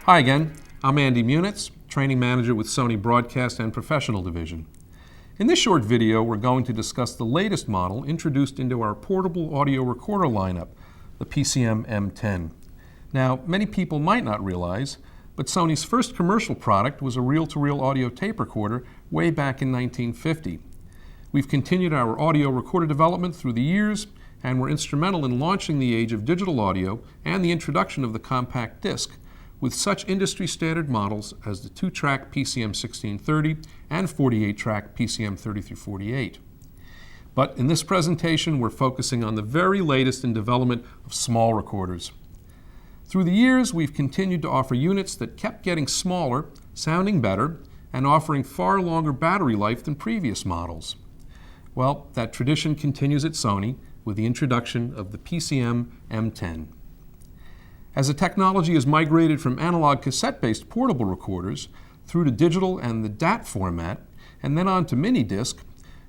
Hi again, I'm Andy Munitz, Training Manager with Sony Broadcast and Professional Division. In this short video, we're going to discuss the latest model introduced into our portable audio recorder lineup, the PCM-M10. Now, many people might not realize, but Sony's first commercial product was a reel-to-reel audio tape recorder way back in 1950. We've continued our audio recorder development through the years, and were instrumental in launching the age of digital audio and the introduction of the compact disc, with such industry-standard models as the 2-track PCM-1630 and 48-track PCM-30-48. But in this presentation, we're focusing on the very latest in development of small recorders. Through the years, we've continued to offer units that kept getting smaller, sounding better, and offering far longer battery life than previous models. Well, that tradition continues at Sony with the introduction of the PCM-M10. As the technology has migrated from analog cassette-based portable recorders through to digital and the DAT format, and then on to mini disc,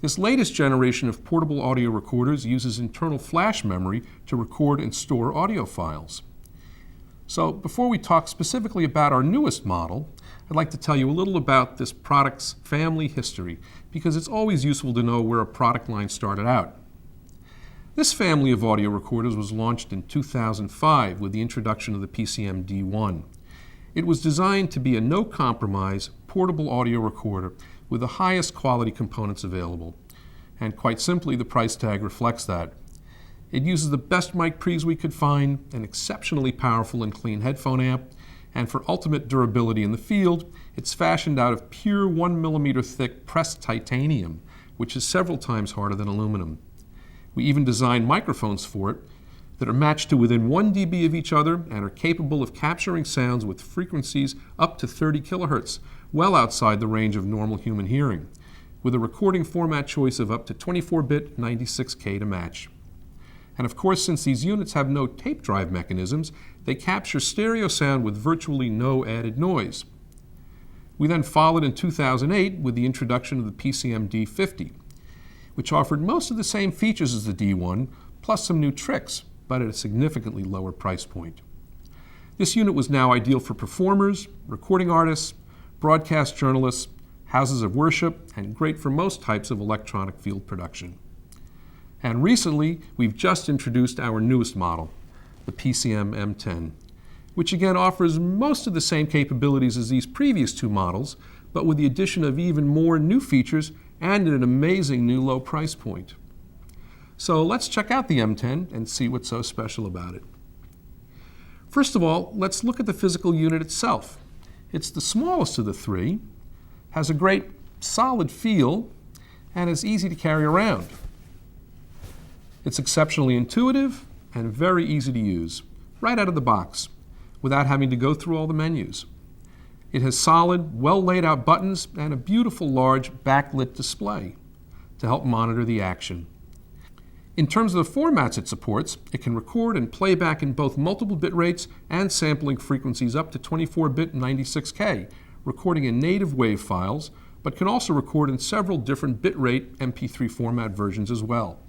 this latest generation of portable audio recorders uses internal flash memory to record and store audio files. So before we talk specifically about our newest model, I'd like to tell you a little about this product's family history, because it's always useful to know where a product line started out. This family of audio recorders was launched in 2005 with the introduction of the PCM-D1. It was designed to be a no-compromise portable audio recorder with the highest quality components available. And quite simply, the price tag reflects that. It uses the best mic pre's we could find, an exceptionally powerful and clean headphone amp, and for ultimate durability in the field, it's fashioned out of pure 1mm thick pressed titanium, which is several times harder than aluminum. We even designed microphones for it that are matched to within 1 dB of each other and are capable of capturing sounds with frequencies up to 30 kilohertz, well outside the range of normal human hearing, with a recording format choice of up to 24-bit 96K to match. And of course, since these units have no tape drive mechanisms, they capture stereo sound with virtually no added noise. We then followed in 2008 with the introduction of the PCM-D50, which offered most of the same features as the D1, plus some new tricks, but at a significantly lower price point. This unit was now ideal for performers, recording artists, broadcast journalists, houses of worship, and great for most types of electronic field production. And recently, we've just introduced our newest model, the PCM-M10, which again offers most of the same capabilities as these previous two models, but with the addition of even more new features and at an amazing new low price point. So let's check out the M10 and see what's so special about it. First of all, let's look at the physical unit itself. It's the smallest of the three, has a great solid feel, and is easy to carry around. It's exceptionally intuitive and very easy to use, right out of the box, without having to go through all the menus. It has solid, well laid out buttons and a beautiful large backlit display to help monitor the action. In terms of the formats it supports, it can record and play back in both multiple bit rates and sampling frequencies up to 24-bit 96K, recording in native WAV files, but can also record in several different bitrate MP3 format versions as well.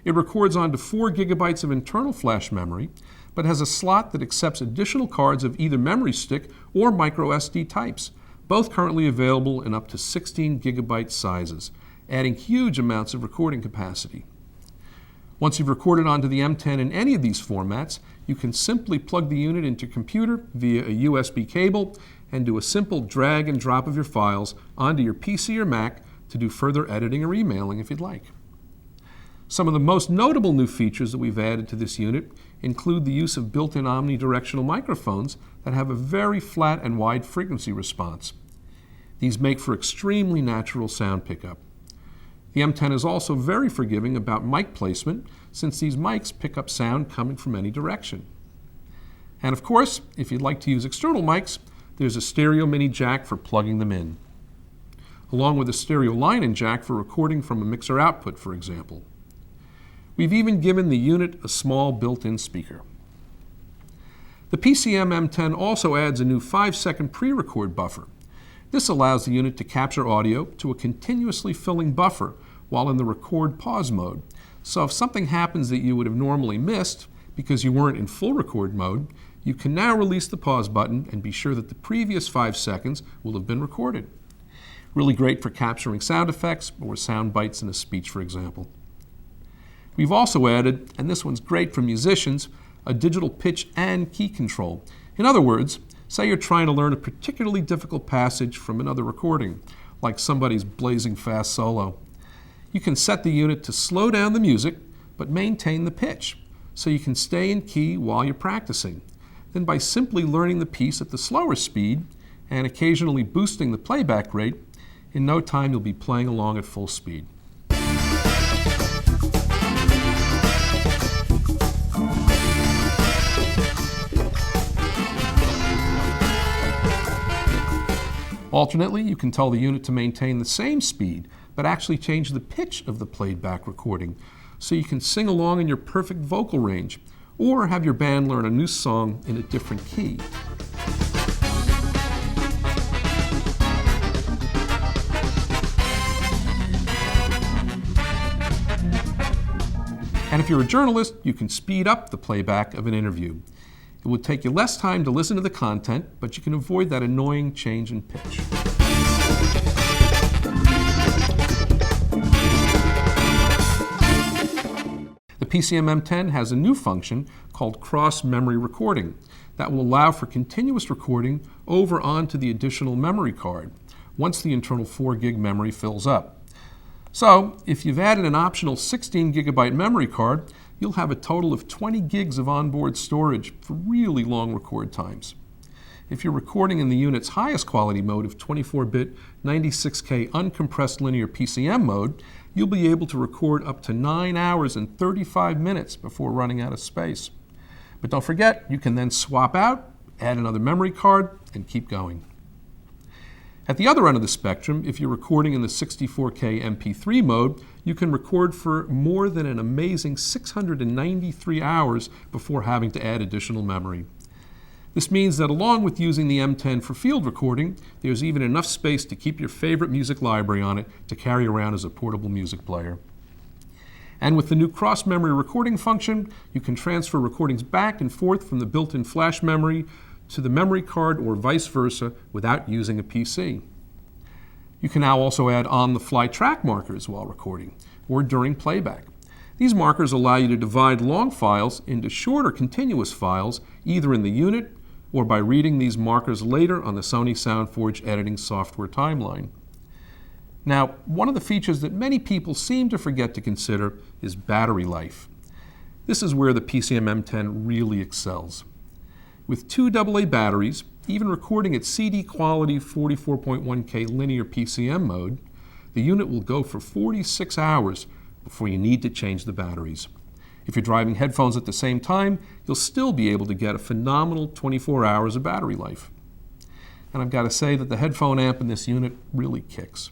It records onto 4 gigabytes of internal flash memory, but has a slot that accepts additional cards of either memory stick or micro SD types, both currently available in up to 16 gigabyte sizes, adding huge amounts of recording capacity. Once you've recorded onto the M10 in any of these formats, you can simply plug the unit into your computer via a USB cable and do a simple drag and drop of your files onto your PC or Mac to do further editing or emailing if you'd like. Some of the most notable new features that we've added to this unit include the use of built-in omnidirectional microphones that have a very flat and wide frequency response. These make for extremely natural sound pickup. The M10 is also very forgiving about mic placement, since these mics pick up sound coming from any direction. And of course, if you'd like to use external mics, there's a stereo mini jack for plugging them in, along with a stereo line-in jack for recording from a mixer output, for example. We've even given the unit a small built-in speaker. The PCM-M10 also adds a new 5-second pre-record buffer. This allows the unit to capture audio to a continuously filling buffer while in the record pause mode. So if something happens that you would have normally missed because you weren't in full record mode, You can now release the pause button and be sure that the previous 5 seconds will have been recorded. Really great for capturing sound effects or sound bites in a speech, for example. We've also added, and this one's great for musicians, a digital pitch and key control. In other words, say you're trying to learn a particularly difficult passage from another recording, like somebody's blazing fast solo. You can set the unit to slow down the music, but maintain the pitch, so you can stay in key while you're practicing. Then by simply learning the piece at the slower speed and occasionally boosting the playback rate, in no time you'll be playing along at full speed. Alternately, you can tell the unit to maintain the same speed, but actually change the pitch of the played back recording, so you can sing along in your perfect vocal range, or have your band learn a new song in a different key. And if you're a journalist, you can speed up the playback of an interview. It will take you less time to listen to the content, but you can avoid that annoying change in pitch. The PCM-M10 has a new function called cross-memory recording that will allow for continuous recording over onto the additional memory card once the internal 4 gig memory fills up. So, if you've added an optional 16 gigabyte memory card, you'll have a total of 20 gigs of onboard storage for really long record times. If you're recording in the unit's highest quality mode of 24-bit 96K uncompressed linear PCM mode, you'll be able to record up to 9 hours and 35 minutes before running out of space. But don't forget, you can then swap out, add another memory card, and keep going. At the other end of the spectrum, if you're recording in the 64K MP3 mode, you can record for more than an amazing 693 hours before having to add additional memory. This means that along with using the M10 for field recording, there's even enough space to keep your favorite music library on it to carry around as a portable music player. And with the new cross-memory recording function, you can transfer recordings back and forth from the built-in flash memory to the memory card or vice versa without using a PC. You can now also add on-the-fly track markers while recording or during playback. These markers allow you to divide long files into shorter continuous files either in the unit or by reading these markers later on the Sony SoundForge editing software timeline. Now, one of the features that many people seem to forget to consider is battery life. This is where the PCM-M10 really excels. With 2 AA batteries, even recording at CD quality 44.1K linear PCM mode, the unit will go for 46 hours before you need to change the batteries. If you're driving headphones at the same time, you'll still be able to get a phenomenal 24 hours of battery life. And I've got to say that the headphone amp in this unit really kicks.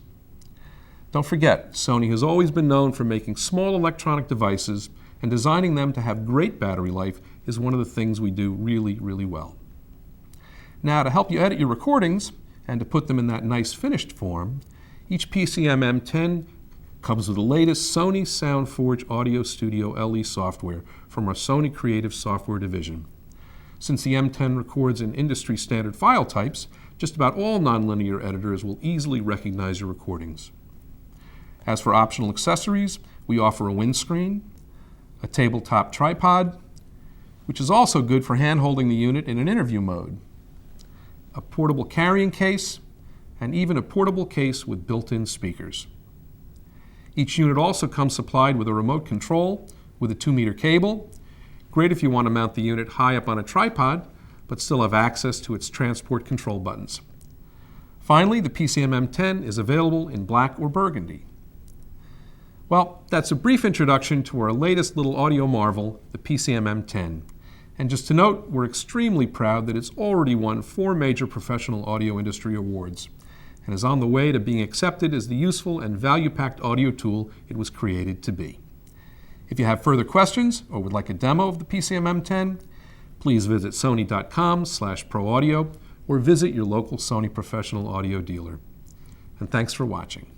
Don't forget, Sony has always been known for making small electronic devices, and designing them to have great battery life is one of the things we do really, really well. Now, to help you edit your recordings and to put them in that nice finished form, each PCM-M10 comes with the latest Sony SoundForge Audio Studio LE software from our Sony Creative Software division. Since the M10 records in industry standard file types, just about all nonlinear editors will easily recognize your recordings. As for optional accessories, we offer a windscreen, a tabletop tripod, which is also good for hand-holding the unit in an interview mode, a portable carrying case, and even a portable case with built-in speakers. Each unit also comes supplied with a remote control with a 2-meter cable, great if you want to mount the unit high up on a tripod, but still have access to its transport control buttons. Finally, the PCM-M10 is available in black or burgundy. Well, that's a brief introduction to our latest little audio marvel, the PCM-M10. And just to note, we're extremely proud that it's already won 4 major professional audio industry awards and is on the way to being accepted as the useful and value-packed audio tool it was created to be. If you have further questions or would like a demo of the PCM-M10, please visit sony.com/proaudio or visit your local Sony professional audio dealer. And thanks for watching.